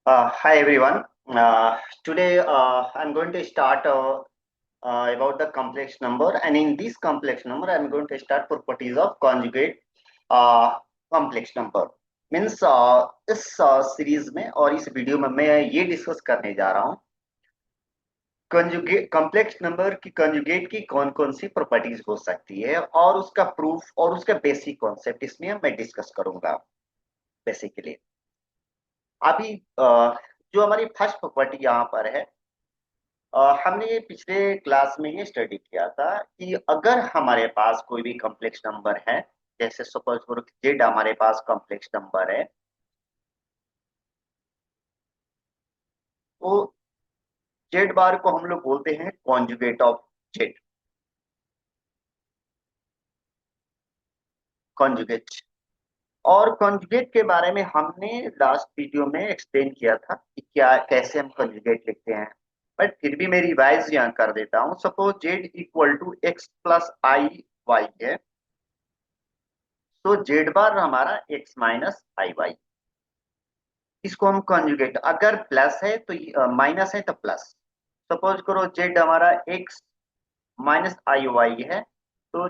Hi everyone. Today I'm going to start about the complex number, and in this complex number, I'm going to start properties of conjugate uh, complex number. Means इस series में और इस video में मैं ये discuss करने जा रहा हूँ कंजुगेट कॉम्प्लेक्स नंबर की कंजुगेट की कौन कौन सी प्रॉपर्टीज हो सकती है और उसका प्रूफ और उसका बेसिक कॉन्सेप्ट इसमें मैं डिस्कस करूंगा बेसिकली। अभी जो हमारी फर्स्ट प्रॉपर्टी यहाँ पर है, हमने ये पिछले क्लास में ये स्टडी किया था कि अगर हमारे पास कोई भी कॉम्प्लेक्स नंबर है, जैसे सपोज करो जेड हमारे पास कॉम्प्लेक्स नंबर है, तो जेड बार को हम लोग बोलते हैं कॉन्जुगेट ऑफ जेड, कॉन्जुगेट। और कॉन्जुगेट के बारे में हमने लास्ट वीडियो में एक्सप्लेन किया था कि क्या कैसे हम कॉन्जुगेट लिखते हैं, बट फिर भी मैं रिवाइज यहाँ कर देता हूँ। Suppose z equal to x plus i y है, तो जेड बार हमारा एक्स माइनस आई वाई। इसको हम कॉन्जुगेट, अगर प्लस है तो माइनस है तो प्लस। सपोज करो जेड हमारा एक्स माइनस आई वाई है, तो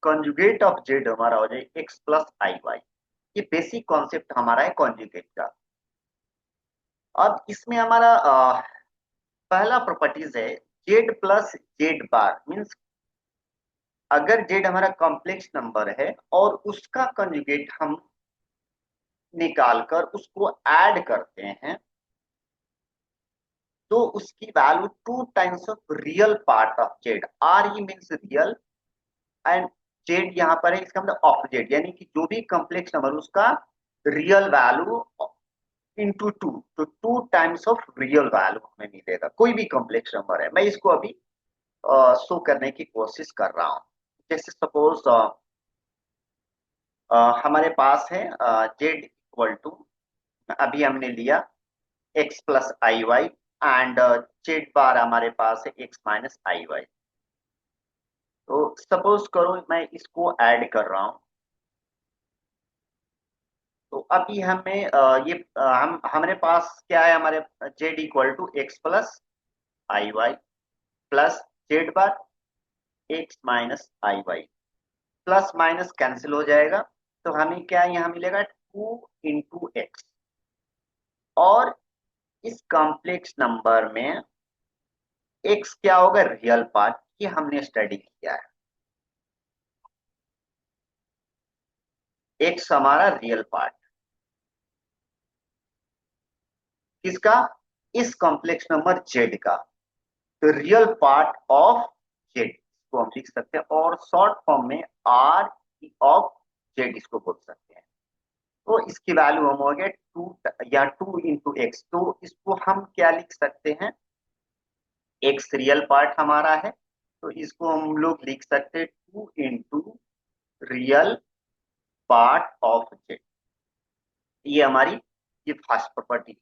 कॉन्जुगेट ऑफ जेड हमारा हो जाए एक्स प्लस आई वाई। ये बेसिक कॉन्सेप्ट हमारा है कॉन्जुगेट का। अब इसमें हमारा पहला प्रॉपर्टीज है जेड प्लस जेड बार। मीन्स अगर जेड हमारा कॉम्प्लेक्स नंबर है और उसका कॉन्जुगेट हम निकाल कर उसको ऐड करते हैं, तो उसकी value two times of real part of Z. R E means real and Z यहाँ पर है, इसका मतलब ऑफ जेड, यानी कि जो भी कॉम्प्लेक्स नंबर उसका रियल वैल्यू इंटू टू, तो to times of real value हमें मिलेगा। कोई भी कॉम्प्लेक्स नंबर है, मैं इसको अभी शो करने की कोशिश कर रहा हूँ। जैसे सपोज हमारे पास है जेड इक्वल टू, अभी हमने लिया x plus i y, and Z bar हमारे पास है एक्स माइनस आई वाई। तो सपोज करो मैं इसको ऐड कर रहा हूं, तो अभी हमें ये हम हमारे पास क्या है, हमारे z equal to x plus i y plus Z bar x minus i y. Plus minus cancel हो जाएगा, तो हमें क्या यहाँ मिलेगा टू इंटू एक्स। और इस कॉम्प्लेक्स नंबर में एक्स क्या होगा, रियल पार्ट, ये हमने स्टडी किया है। एक्स हमारा रियल पार्ट किसका, इस कॉम्प्लेक्स नंबर जेड का, तो रियल पार्ट ऑफ जेड इसको हम लिख सकते हैं, और शॉर्ट फॉर्म में आर ऑफ जेड इसको बोल सकते हैं। तो इसकी वैल्यू हम हो गए टू या टू इंटू एक्स, तो इसको हम क्या लिख सकते हैं, एक्स रियल पार्ट हमारा है, तो इसको हम लोग लिख सकते हैं two into real part of Z. ये हमारी ये फर्स्ट प्रॉपर्टी,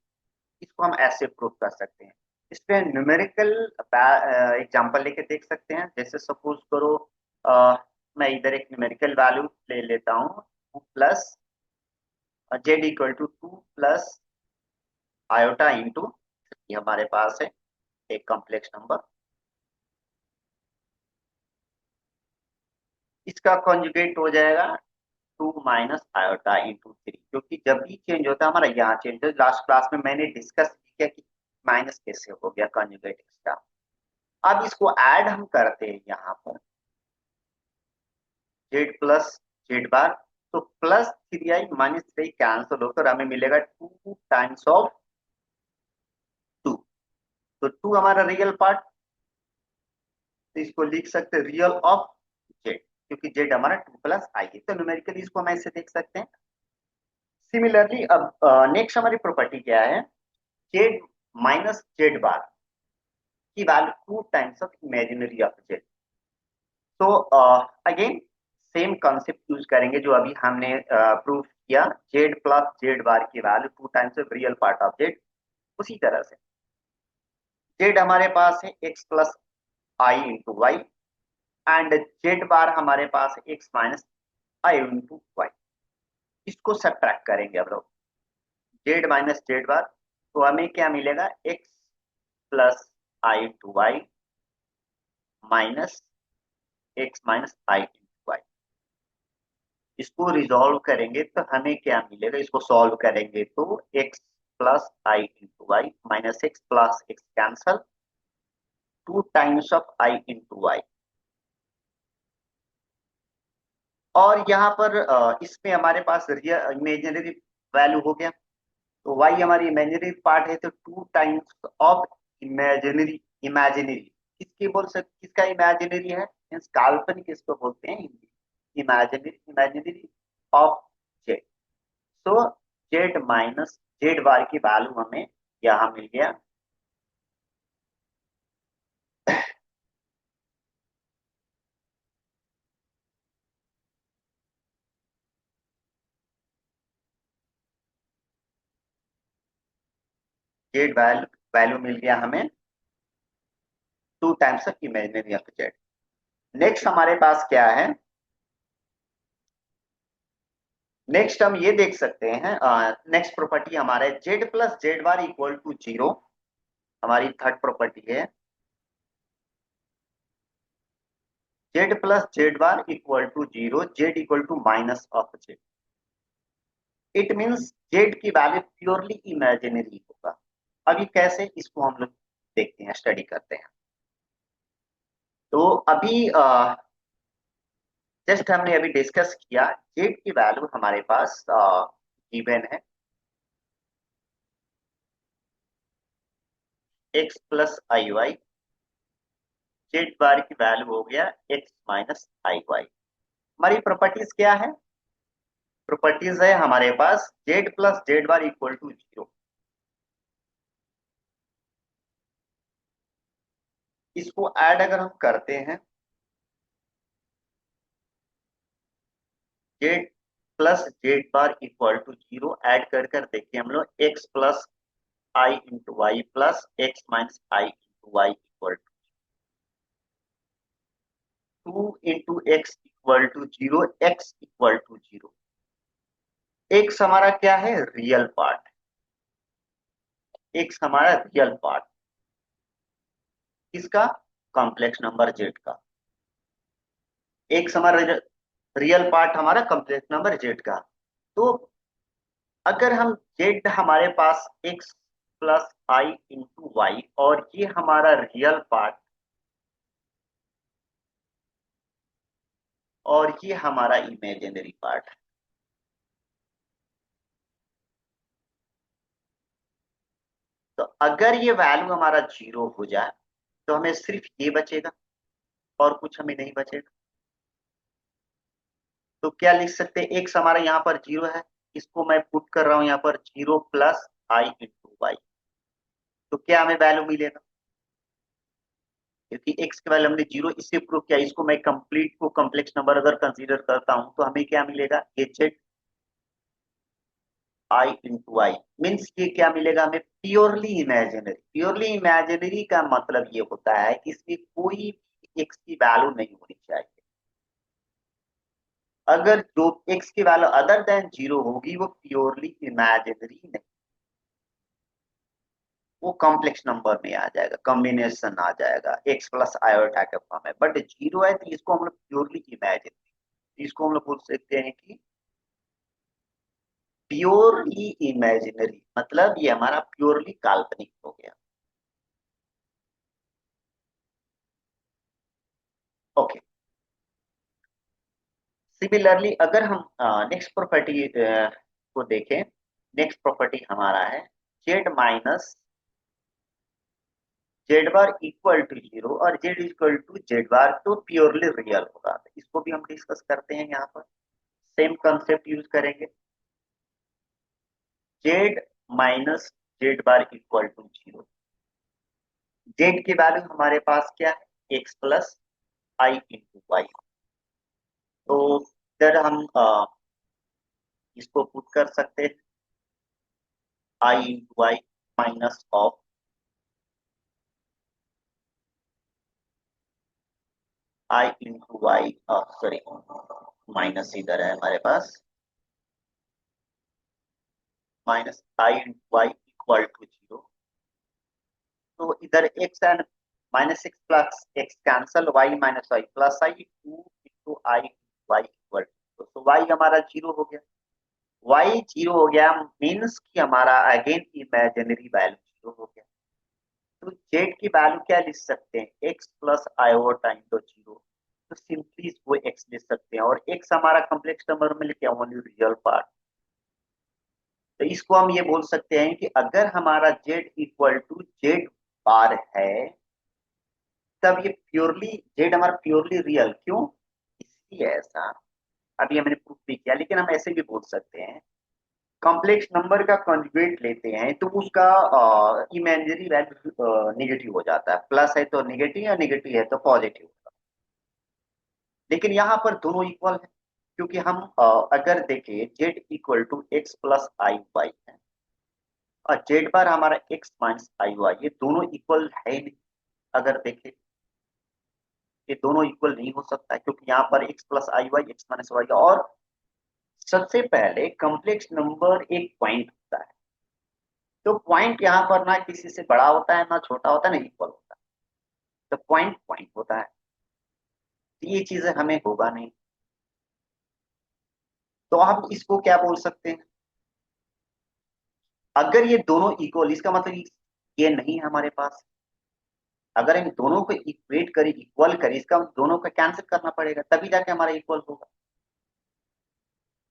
इसको हम ऐसे प्रूव कर सकते हैं। इस पे न्यूमेरिकल एग्जांपल लेके देख सकते हैं। जैसे सपोज करो मैं इधर एक न्यूमेरिकल वैल्यू ले लेता हूँ, two plus z equal to two plus iota into, ये हमारे पास है एक कॉम्प्लेक्स नंबर। इसका कॉन्जुगेट हो जाएगा two minus iota into three, क्योंकि जब भी चेंज होता है हमारा यहाँ चेंज होता है। लास्ट क्लास में मैंने डिस्कस किया कि माइनस कैसे हो गया कॉन्जुगेट इसका। अब इसको ऐड हम करते हैं यहाँ पर, जेड प्लस जेड बार, तो प्लस थ्री आई माइनस थ्री कैंसिल होकर हमें मिलेगा टू टाइम्स ऑफ टू। तो टू हमारा रियल पार्ट, तो इसको लिख सकते हैं रियल ऑफ जेड, क्योंकि जेड हमारा टू प्लस आई है, तो न्यूमेरिकली इसको हम ऐसे देख सकते हैं। सिमिलरली अब नेक्स्ट हमारी प्रॉपर्टी क्या है, जेड माइनस जेड बार की value two times of imaginary of Z. तो अगेन सेम कॉन्सेप्ट यूज करेंगे जो अभी हमने प्रूव किया, जेड प्लस जेड बार की value two times of real part of Z. उसी तरह से जेड हमारे पास है x plus I into Y, and Z bar हमारे पास है एक्स माइनस आई इंटू वाई। इसको सब्ट्रैक्ट करेंगे अब लोग, जेड माइनस जेड बार, तो हमें क्या मिलेगा, एक्स प्लस आई into y minus x minus आई इंटू वाई। इसको रिजॉल्व करेंगे तो हमें क्या मिलेगा, इसको सॉल्व करेंगे तो x plus I into y minus x plus x cancel, 2 times of i into y. और यहाँ पर इसमें हमारे पास रियल इमेजिनरी वैल्यू हो गया, तो वाई हमारी इमेजिनरी पार्ट है, तो 2 टाइम्स ऑफ इमेजिनरी। इमेजिनरी किसकी बोल सकते, किसका इमेजिनरी है, मीन्स काल्पनिक इसको बोलते हैं imaginary, imaginary of z. So z minus z bar की वैल्यू हमें यहाँ मिल गया, जेड वैल्यू वैल्यू मिल गया हमें 2 times of imaginary of Z. Next हमारे पास क्या है, नेक्स्ट हम ये देख सकते हैं, नेक्स्ट प्रॉपर्टी हमारे z plus Z bar equal to zero, हमारी थर्ड प्रॉपर्टी है। Z plus Z bar equal to zero, z equal to minus of z. It means z की वैल्यू प्योरली इमेजिनरी होगा। अभी कैसे, इसको हम लोग देखते हैं, स्टडी करते हैं। तो अभी जस्ट हमने अभी डिस्कस किया, जेड की वैल्यू हमारे पास गिवन है x plus i y, z bar की वैल्यू हो गया एक्स माइनस आई वाई। हमारी प्रॉपर्टीज क्या है, प्रॉपर्टीज है हमारे पास z plus Z bar equal to zero. इसको ऐड अगर हम करते हैं, z plus Z bar equal to zero, add कर कर देखिए हम लोग, x plus I into y plus x minus I into y equal to 2 into x equal to zero, x equal to zero. X हमारा क्या है, real part, x हमारा real part किसका, कॉम्प्लेक्स नंबर जेड का। X हमारा real part हमारा complex number z का। तो अगर हम जेड हमारे पास एक्स प्लस आई इंटू वाई, और ये हमारा रियल पार्ट और ये हमारा इमेजिनरी पार्ट, तो अगर ये वैल्यू हमारा जीरो हो जाए तो हमें सिर्फ ये बचेगा और कुछ हमें नहीं बचेगा। तो क्या लिख सकते हैं, एक्स हमारा यहाँ पर जीरो है, इसको मैं पुट कर रहा हूं यहाँ पर जीरो प्लस आई इंटू वाई, तो क्या हमें वैल्यू मिलेगा, क्योंकि एक्स की वैल्यू हमने जीरो इससे प्रूव किया। इसको मैं कंप्लीट को कॉम्प्लेक्स नंबर अगर कंसीडर करता हूं तो हमें क्या मिलेगा, H Z I into I, means ये क्या मिलेगा हमें, प्योरली इमेजिनरी। प्योरली इमेजिनरी का मतलब ये होता है कि इसमें कोई भी एक्स की वैल्यू नहीं होनी चाहिए। अगर जो एक्स की वैल्यू अदर देन जीरो होगी वो प्योरली इमेजिनरी नहीं, वो कॉम्प्लेक्स नंबर में आ जाएगा, कॉम्बिनेशन आ जाएगा, एक्स प्लस आयोटा के फॉर्म में। बट जीरो है तो इसको हम लोग प्योरली इमेजिनरी, इसको हम लोग बोल सकते हैं कि प्योरली इमेजिनरी, मतलब ये हमारा प्योरली काल्पनिक हो गया। ओके, सिमिलरली अगर हम नेक्स्ट प्रॉपर्टी को देखें, नेक्स्ट प्रॉपर्टी हमारा है z minus z bar equal to zero और z equal to z bar, तो प्योरली रियल होगा। तो इसको भी हम डिस्कस करते हैं, यहाँ पर सेम कंसेप्ट यूज करेंगे, z minus z bar equal to zero. Z की वैल्यू हमारे पास क्या है, एक्स प्लस आई इंटू वाई। तो इधर हम इसको पुट कर सकते हैं, i into y minus of i into y, sorry minus इधर है हमारे पास, minus I into y equal to 0, तो इधर x and -6 plus x cancel, y minus y plus i, 2 × i Y equal to, तो वाई हमारा 0 हो गया। वाई 0 हो गया मीन्स कि हमारा अगेन इमेजिनरी वैल्यू 0 हो गया। तो जेड की वैल्यू क्या लिख सकते हैं, एक्स प्लस आयोटा इंटू 0, तो सिंपली इसको एक्स लिख सकते हैं, और एक्स हमारा कॉम्प्लेक्स नंबर में लिखे ओनली रियल पार्ट। तो इसको हम ये बोल सकते हैं कि अगर हमारा Z equal to z bar है, तब ये प्योरली जेड हमारा प्योरली रियल, क्यों, इसलिए ऐसा अभी हमने प्रूफ भी किया, लेकिन हम ऐसे भी बोल सकते हैं कॉम्प्लेक्स नंबर का कॉन्जुगेट लेते हैं तो उसका इमेजिनरी वैल्यू निगेटिव हो जाता है, प्लस है तो निगेटिव या निगेटिव है तो पॉजिटिव। लेकिन यहाँ पर दोनों इक्वल है, क्योंकि हम अगर देखें z equal to x plus i y है, और जेड बार हमारा एक्स माइनस आई वाई, ये दोनों इक्वल है ही नहीं। अगर देखें ये दोनों इक्वल नहीं हो सकता है, क्योंकि यहाँ पर x plus i Y x minus Y, और सबसे पहले कॉम्प्लेक्स नंबर एक पॉइंट होता है, तो पॉइंट यहाँ पर ना किसी से बड़ा होता है ना छोटा होता है ना इक्वल होता है, तो पॉइंट पॉइंट होता है, तो ये चीजें हमें होगा नहीं। तो हम इसको क्या बोल सकते हैं, अगर ये दोनों इक्वल, इसका मतलब ये नहीं है हमारे पास, अगर इन दोनों को इक्वेट करें इक्वल करें, इसका दोनों को कैंसिल करना पड़ेगा तभी जाके हमारा इक्वल होगा।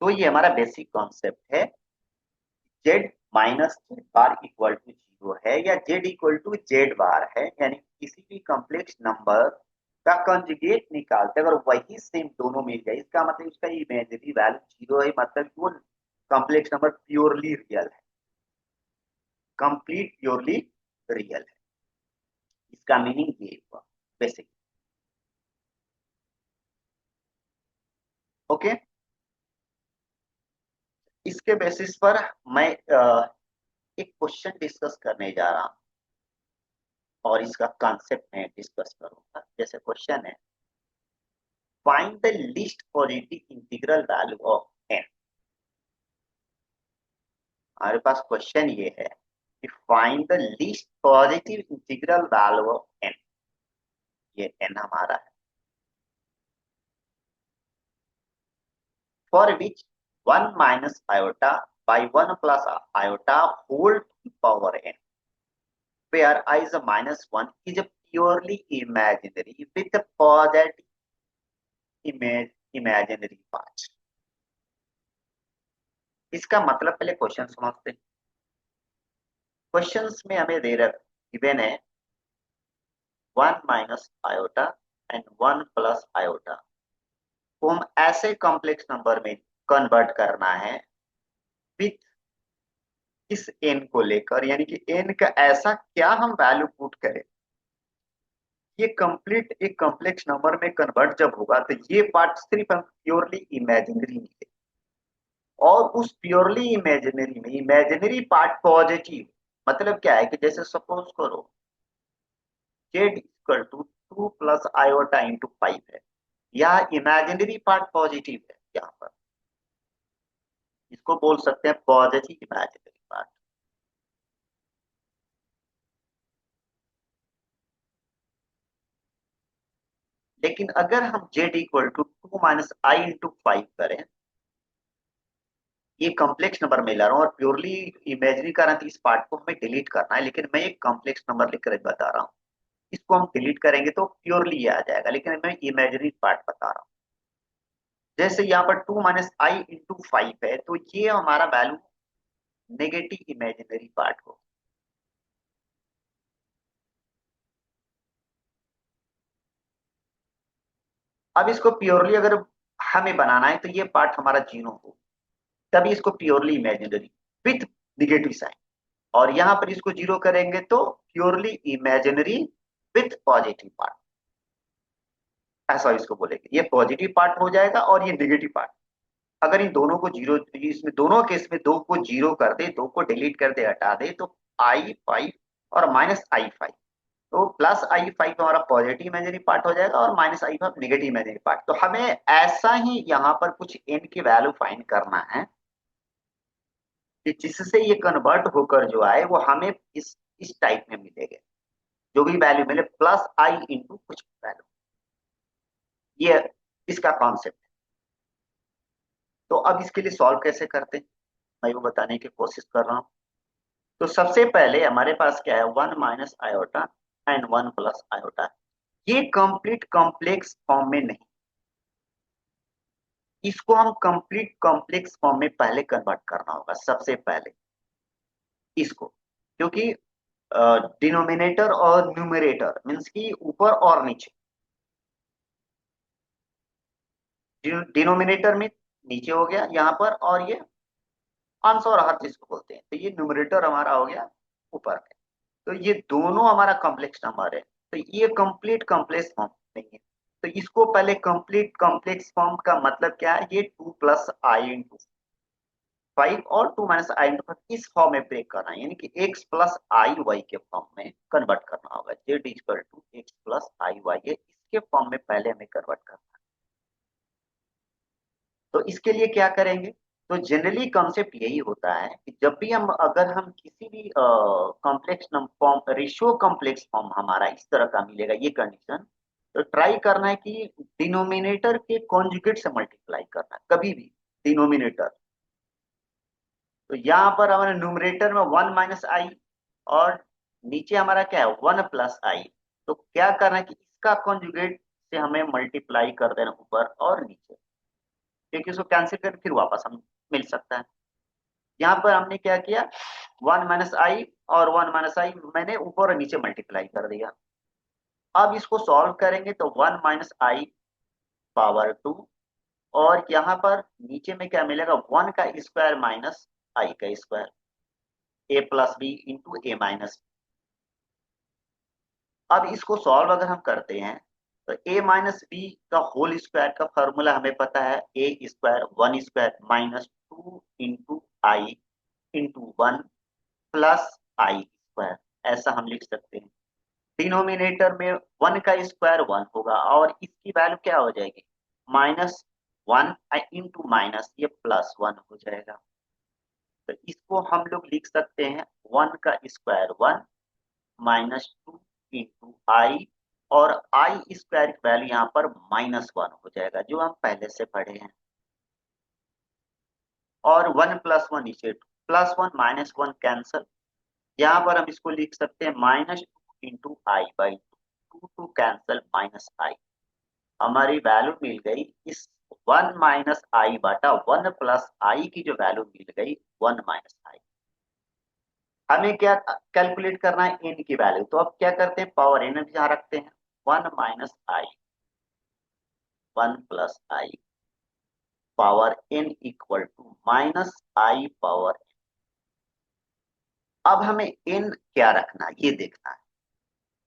तो ये हमारा बेसिक कॉन्सेप्ट है, z minus z bar equal to 0 है, या z equal to z bar है, यानी किसी भी कॉम्प्लेक्स नंबर का कंजुगेट निकालते अगर वही सेम दोनों मिल जाए, इसका मतलब उसका इमेजिनरी वैल्यू 0 है, मतलब वो कॉम्प्लेक्स नंबर प्योरली रियल है, कंप्लीट प्योरली रियल है, इसका मीनिंग ये हुआ बेसिक। ओके, इसके बेसिस पर मैं एक क्वेश्चन डिस्कस करने जा रहा हूं, और इसका कॉन्सेप्ट मैं डिस्कस करूंगा। जैसे क्वेश्चन है, find the least positive integral value of n. हमारे पास क्वेश्चन ये है कि find the least positive integral value of n, ये एन हमारा है, for which 1 minus iota by 1 plus iota whole to power n, where I is a -1 is a purely imaginary with a positive imaginary part। इसका मतलब पहले question समझते हैं। Questions में हमें दे रहा गिवन है 1 minus iota and 1 plus iota को हम ऐसे कॉम्प्लेक्स नंबर में कन्वर्ट करना है विथ इस एन को लेकर, यानी कि एन का ऐसा क्या हम वैल्यू पुट करें, ये कंप्लीट एक कॉम्प्लेक्स नंबर में कन्वर्ट जब होगा तो ये पार्ट सिर्फ हम प्योरली इमेजिनरी मिले, और उस प्योरली इमेजिनरी में इमेजिनरी पार्ट पॉजिटिव, मतलब क्या है कि जैसे सपोज करो z equal to 2 plus iota into 5 है, यह इमेजिनरी पार्ट पॉजिटिव है यहाँ पर, इसको बोल सकते हैं पॉजिटिव इमेजिनरी पार्ट। लेकिन अगर हम z equal to 2 minus I into 5 करें, ये कॉम्प्लेक्स नंबर में ला रहा हूँ और प्योरली इमेजिनरी कर रहा हूँ, तो इस पार्ट को हमें डिलीट करना है, लेकिन मैं एक कॉम्प्लेक्स नंबर लिखकर बता रहा हूँ, इसको हम डिलीट करेंगे तो प्योरली ये आ जाएगा, लेकिन मैं इमेजिनरी पार्ट बता रहा हूँ। जैसे यहाँ पर 2 माइनस आई इंटू 5 है, तो ये हमारा वैल्यू नेगेटिव इमेजिनरी पार्ट हो। अब इसको प्योरली अगर हमें बनाना है तो ये पार्ट हमारा 0 हो, तभी इसको purely imaginary with negative sign, और यहां पर इसको 0 करेंगे तो purely imaginary with positive part, ऐसा इसको बोलेंगे। ये पॉजिटिव पार्ट हो जाएगा और ये नेगेटिव पार्ट। अगर इन दोनों को जीरो, इसमें दोनों केस में दो को जीरो कर दे, दो को डिलीट कर दे, हटा दे, तो I5 और -i5, तो +i5 हमारा पॉजिटिव इमेजिनरी पार्ट हो जाएगा और -i5 नेगेटिव इमेजिनरी पार्ट। तो हमें ऐसा ही यहाँ पर कुछ n की वैल्यू फाइंड करना है कि जिससे ये कन्वर्ट होकर जो आए वो हमें इस टाइप में मिलेगा, जो भी वैल्यू मिले प्लस आई इंटू कुछ वैल्यू। ये इसका कॉन्सेप्ट है। तो अब इसके लिए सॉल्व कैसे करते हैं, मैं वो बताने की कोशिश कर रहा हूँ। तो सबसे पहले हमारे पास क्या है, one minus iota and one plus iota. ये कंप्लीट कॉम्प्लेक्स फॉर्म में नहीं, इसको हम कंप्लीट कॉम्प्लेक्स फॉर्म में पहले कन्वर्ट करना होगा सबसे पहले इसको, क्योंकि डिनोमिनेटर और न्यूमरेटर मीन्स की ऊपर और नीचे, डिनोमिनेटर में नीचे हो गया यहाँ पर, और ये अंश और हर चीज को बोलते हैं, तो ये न्यूमरेटर हमारा हो गया ऊपर में। तो ये दोनों हमारा कॉम्प्लेक्स नंबर है, तो ये कंप्लीट कॉम्प्लेक्स फॉर्म नहीं है। तो इसको पहले कंप्लीट कॉम्प्लेक्स फॉर्म का मतलब क्या है, ये टू प्लस आई इंटू फाइव और टू माइनस आई इंटू फाइव इस फॉर्म में ब्रेक करना है, यानी कि एक्स प्लस आई वाई के फॉर्म में कन्वर्ट करना होगा। Z equal to x plus i y है, इसके फॉर्म में पहले हमें कन्वर्ट करना है। तो इसके लिए क्या करेंगे, तो जनरली कॉन्सेप्ट यही होता है कि जब भी हम अगर हम किसी भी complex form, ratio complex form हमारा इस तरह का मिलेगा ये कंडीशन, तो ट्राई करना है कि डिनोमिनेटर के कॉन्जुगेट से मल्टीप्लाई करना है कभी भी डिनोमिनेटर। तो यहाँ पर हमारे न्यूमरेटर में वन माइनस आई और नीचे हमारा क्या है वन प्लस आई, तो क्या करना है कि इसका कॉन्जुगेट से हमें मल्टीप्लाई कर देना ऊपर और नीचे, क्योंकि उसको कैंसिल कर फिर वापस हम मिल सकता है। यहाँ पर हमने क्या किया, वन माइनस आई और वन माइनस आई मैंने ऊपर और नीचे मल्टीप्लाई कर दिया। अब इसको सॉल्व करेंगे तो one minus i power two, और यहाँ पर नीचे में क्या मिलेगा, वन का स्क्वायर माइनस आई का square, a plus b into a minus. अब इसको सॉल्व अगर हम करते हैं तो ए माइनस बी का होल स्क्वायर का फॉर्मूला हमें पता है, a square one square minus two into i into one plus i square, ऐसा हम लिख सकते हैं। डिनोमिनेटर में वन का स्क्वायर वन होगा और इसकी वैल्यू क्या हो जाएगी, माइनस वन इंटू माइनस ये प्लस वन हो जाएगा। तो इसको हम लोग लिख सकते हैं वन का square one minus two into i, और आई स्क्वायर की वैल्यू यहाँ पर माइनस वन हो जाएगा जो हम पहले से पढ़े हैं, और वन प्लस वन नीचे two plus one minus one cancel. यहाँ पर हम इसको लिख सकते हैं minus two into i by two, two cancel minus i, हमारी वैल्यू मिल गई इस वन माइनस आई बटा वन प्लस आई की जो वैल्यू मिल गई वन माइनस आई। हमें क्या कैलकुलेट करना है, एन की वैल्यू, तो अब क्या करते हैं पावर एन यहाँ रखते हैं, one minus i one plus i power n equal to minus i power. अब हमें एन क्या रखना है ये देखना है।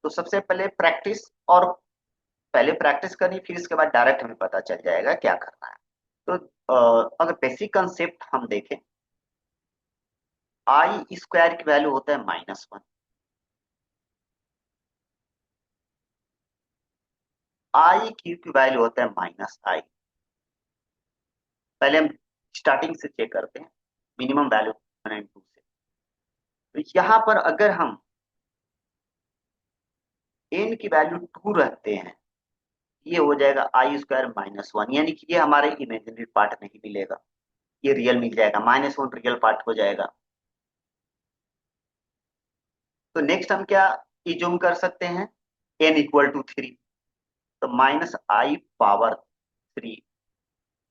तो सबसे पहले प्रैक्टिस, और पहले प्रैक्टिस करनी फिर इसके बाद डायरेक्ट हमें पता चल जाएगा क्या करना है। तो अगर बेसिक कंसेप्ट हम देखें, आई स्क्वायर की वैल्यू होता है माइनस वन, आई क्यूब की वैल्यू होता है माइनस आई। पहले हम स्टार्टिंग से चेक करते हैं, मिनिमम वैल्यू 1 और 2 से। तो यहाँ पर अगर हम एन की वैल्यू टू रखते हैं, ये हो जाएगा आई स्क्वायर माइनस वन, यानी कि ये हमारे इमेजिनरी पार्ट नहीं मिलेगा, ये रियल मिल जाएगा, माइनस वन रियल पार्ट हो जाएगा। तो नेक्स्ट हम क्या इज्यूम कर सकते हैं, एन इक्वल टू थ्री, तो माइनस आई पावर थ्री,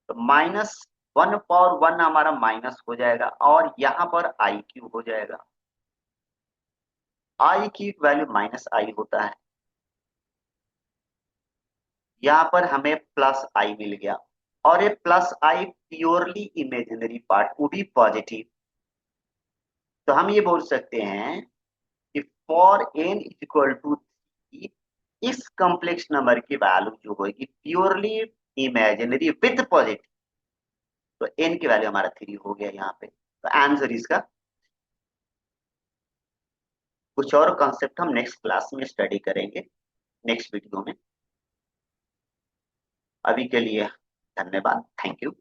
तो माइनस वन पावर वन हमारा माइनस हो जाएगा, और यहाँ पर आई क्यूब हो जाएगा। आई की वैल्यू माइनस आई होता है, यहाँ पर हमें प्लस आई मिल गया, और ये प्लस आई प्योरली इमेजिनरी पार्ट वो भी पॉजिटिव। तो हम ये बोल सकते हैं कि फॉर एन इक्वल टू इस कॉम्प्लेक्स नंबर की वैल्यू जो होगी प्योरली इमेजिनरी विथ पॉजिटिव, तो एन की वैल्यू हमारा थ्री हो गया यहाँ पे। तो आंसर इसका। कुछ और कॉन्सेप्ट हम नेक्स्ट क्लास में स्टडी करेंगे, नेक्स्ट वीडियो में। अभी के लिए धन्यवाद, थैंक यू।